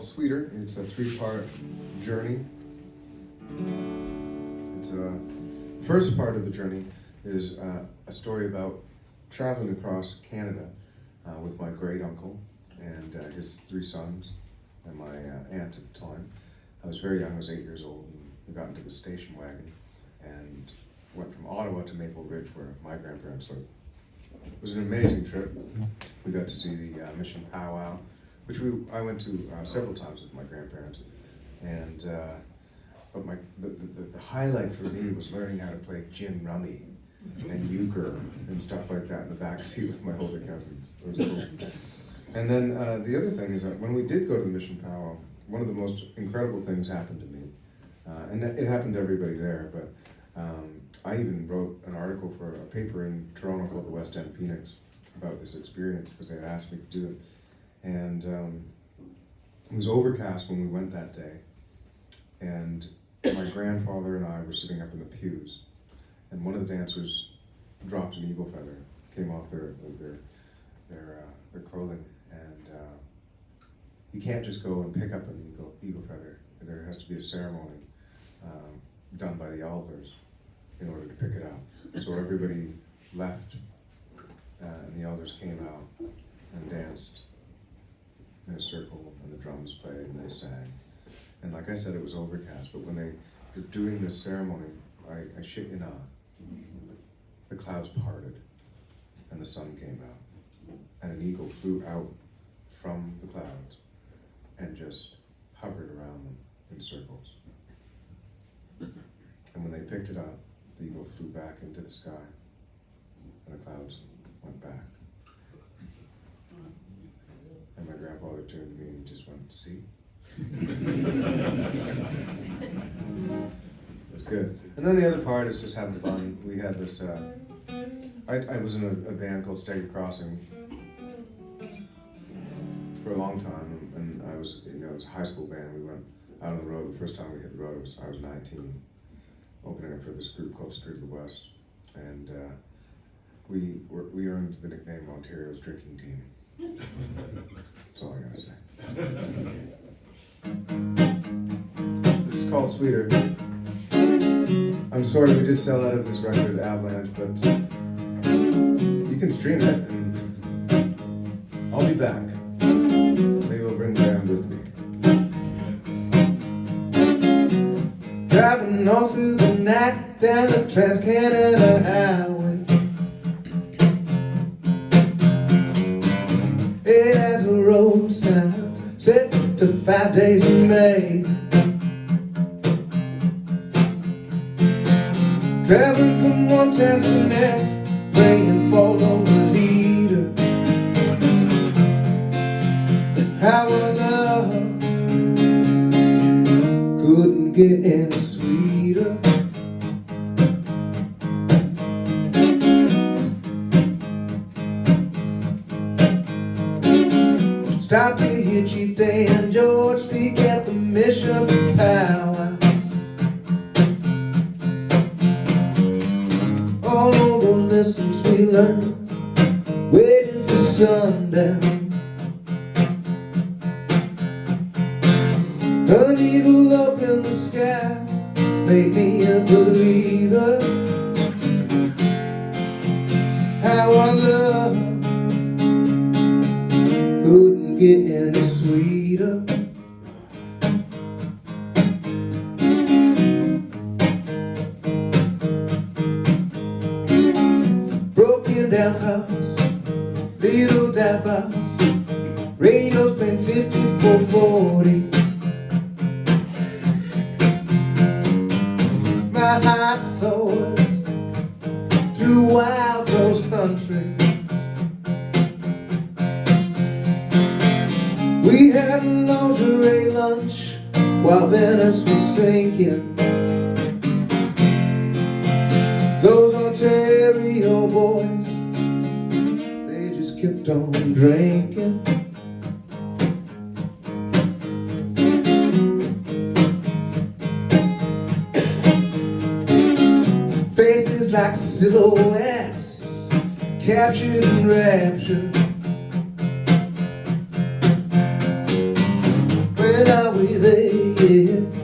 called Sweeter. It's a 3-part journey. It's first part of the journey is a story about traveling across Canada with my great uncle and his 3 sons and my aunt at the time. I was very young, I was 8 years old, and we got into the station wagon and went from Ottawa to Maple Ridge, where my grandparents lived. It was an amazing trip. We got to see the Mission Powwow, which I went to several times with my grandparents. And but the highlight for me was learning how to play gin rummy and euchre and stuff like that in the back seat with my older cousins. It was cool. And then the other thing is that when we did go to the Mission Powwow, one of the most incredible things happened to me. And it happened to everybody there, but I even wrote an article for a paper in Toronto called the West End Phoenix about this experience because they had asked me to do it. And it was overcast when we went that day. And my grandfather and I were sitting up in the pews. And one of the dancers dropped an eagle feather, came off their clothing. And you can't just go and pick up an eagle feather. There has to be a ceremony done by the elders in order to pick it up. So everybody left, and the elders came out and danced in a circle, and the drums played and they sang. And like I said, it was overcast, but when they were doing this ceremony, I shit you not, the clouds parted and the sun came out, and an eagle flew out from the clouds and just hovered around them in circles. And when they picked it up, the eagle flew back into the sky, and the clouds went back. And my grandfather turned to me and he just went, "See?" It was good. And then the other part is just having fun. We had this, I was in a band called Stagger Crossing for a long time, and I was, it was a high school band. We went out on the road. The first time we hit the road, I was 19, opening up for this group called Street of the West, and we earned the nickname Ontario's Drinking Team. That's all I gotta say. This is called Sweeter. I'm sorry we did sell out of this record, Avalanche, but you can stream it, and I'll be back. Maybe I'll bring the band with me. Driving all through the night down the Trans-Canada Highway. It has a road sign set to 5 days in May. Traveling from one town to the next, praying for the leader. How our love couldn't get any sweeter. Stopped to hear Chief Dan George speak at the Mission Powwow. All of those lessons we learned, waiting for sundown. An eagle up in the sky made me a believer. How our love couldn't get any sweeter. Broken down cars, little dabbers, radios playing 5440. My heart soars through wild rose country. We had lingerie lunch while Venice was sinking. Those Ontario boys, they just kept on drinking. Faces like silhouettes, captured in rapture. When are we there? Yeah.